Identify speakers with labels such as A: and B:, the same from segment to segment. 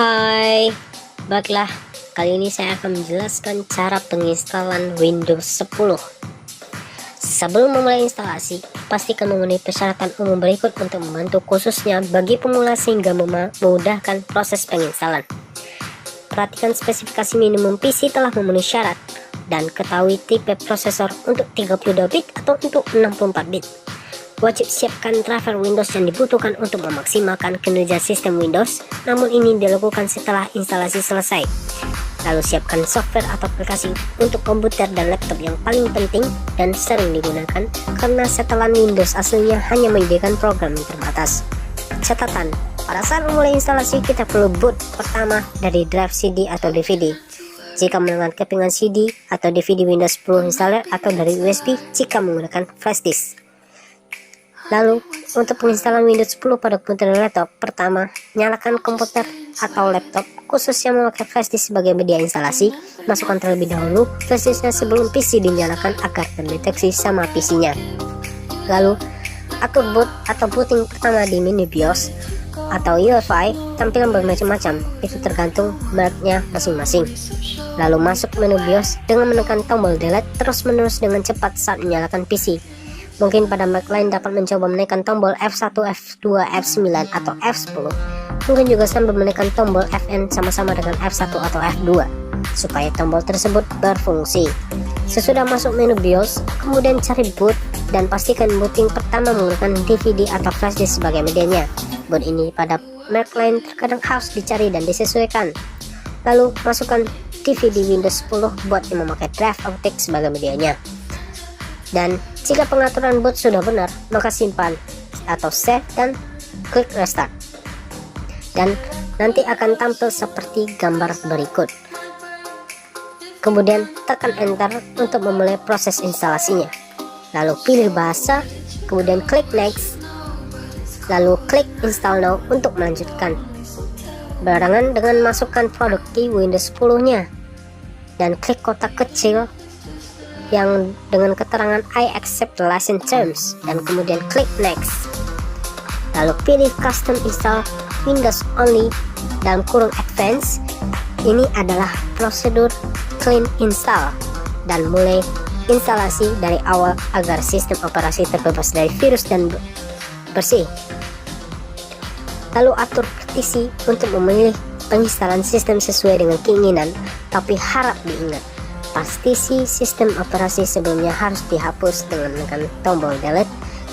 A: Hai, baiklah, kali ini saya akan menjelaskan cara penginstalan Windows 10. Sebelum memulai instalasi, pastikan memenuhi persyaratan umum berikut untuk membantu khususnya bagi pemula sehingga memudahkan proses penginstalan. Perhatikan spesifikasi minimum PC telah memenuhi syarat, dan ketahui tipe prosesor untuk 32 bit atau untuk 64 bit. Wajib siapkan driver Windows yang dibutuhkan untuk memaksimalkan kinerja sistem Windows, namun ini dilakukan setelah instalasi selesai. Lalu siapkan software atau aplikasi untuk komputer dan laptop yang paling penting dan sering digunakan, karena setelan Windows aslinya hanya menyediakan program yang terbatas. Catatan, pada saat memulai instalasi kita perlu boot pertama dari drive CD atau DVD. Jika menggunakan kepingan CD atau DVD Windows 10 installer, atau dari USB jika menggunakan flash disk. Lalu, untuk penginstalan Windows 10 pada komputer dan laptop, pertama, nyalakan komputer atau laptop khusus yang memakai flash disk sebagai media instalasi. Masukkan terlebih dahulu flash disknya sebelum PC dinyalakan agar terdeteksi sama PC-nya. Lalu, atur boot atau booting pertama di menu BIOS atau UEFI. Tampilan bermacam-macam, itu tergantung mereknya masing-masing. Lalu masuk menu BIOS dengan menekan tombol delete terus-menerus dengan cepat saat menyalakan PC. Mungkin pada Mac lain dapat mencoba menekan tombol F1, F2, F9, atau F10. Mungkin juga sambil menekan tombol Fn sama-sama dengan F1 atau F2, supaya tombol tersebut berfungsi. Sesudah masuk menu BIOS, kemudian cari boot, dan pastikan booting pertama menggunakan DVD atau flash disk sebagai medianya. Boot ini pada Mac lain terkadang harus dicari dan disesuaikan. Lalu masukkan DVD Windows 10 buat yang memakai drive optik sebagai medianya. Dan jika pengaturan boot sudah benar, maka simpan atau save dan klik restart. Dan nanti akan tampil seperti gambar berikut. Kemudian tekan enter untuk memulai proses instalasinya. Lalu pilih bahasa, kemudian klik next. Lalu klik install now untuk melanjutkan. Barengan dengan masukkan produk key Windows 10-nya. Dan klik kotak kecil yang dengan keterangan I accept the license terms, dan kemudian klik next. Lalu pilih custom install Windows only dalam kurung advance. Ini adalah prosedur clean install dan mulai instalasi dari awal agar sistem operasi terbebas dari virus dan bersih. Lalu atur partisi untuk memilih penginstalan sistem sesuai dengan keinginan, tapi harap diingat, partisi sistem operasi sebelumnya harus dihapus dengan menekan tombol delete,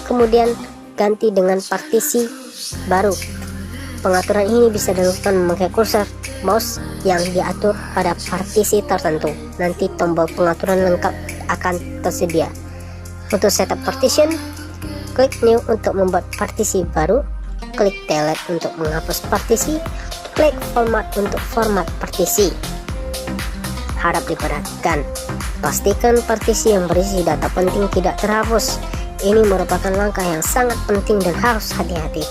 A: kemudian ganti dengan partisi baru. Pengaturan ini bisa dilakukan memakai kursor mouse yang diatur pada partisi tertentu. Nanti tombol pengaturan lengkap akan tersedia. Untuk setup partition, klik new untuk membuat partisi baru, klik delete untuk menghapus partisi, klik format untuk format partisi. Harap diperhatikan, pastikan partisi yang berisi data penting tidak terhapus. Ini merupakan langkah yang sangat penting dan harus hati-hati.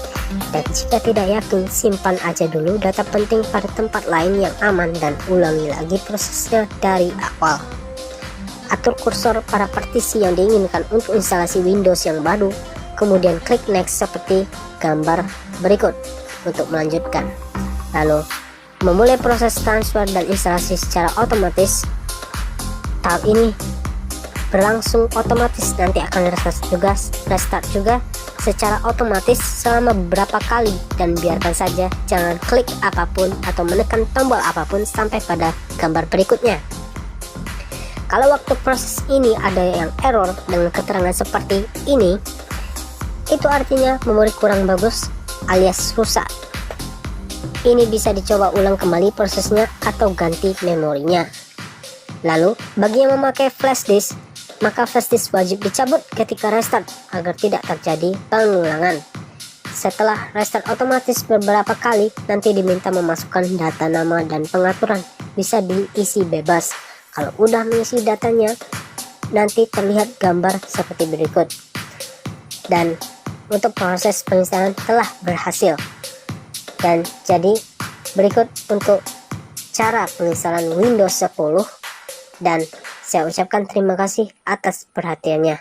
A: Dan jika tidak yakin, simpan aja dulu data penting pada tempat lain yang aman dan ulangi lagi prosesnya dari awal. Atur kursor pada partisi yang diinginkan untuk instalasi Windows yang baru, kemudian klik next seperti gambar berikut untuk melanjutkan. Lalu memulai proses transfer dan instalasi secara otomatis. Tahap ini berlangsung otomatis, nanti akan restart juga secara otomatis selama beberapa kali, dan biarkan saja, jangan klik apapun atau menekan tombol apapun sampai pada gambar berikutnya. Kalau waktu proses ini ada yang error dengan keterangan seperti ini, itu artinya memori kurang bagus alias rusak. Ini bisa dicoba ulang kembali prosesnya atau ganti memorinya. Lalu, bagi yang memakai flash disk, maka flash disk wajib dicabut ketika restart agar tidak terjadi pengulangan. Setelah restart otomatis beberapa kali, nanti diminta memasukkan data nama dan pengaturan. Bisa diisi bebas. Kalau udah mengisi datanya, nanti terlihat gambar seperti berikut. Dan untuk proses penginstalan telah berhasil. Dan jadi berikut untuk cara penginstalan Windows 10, dan saya ucapkan terima kasih atas perhatiannya.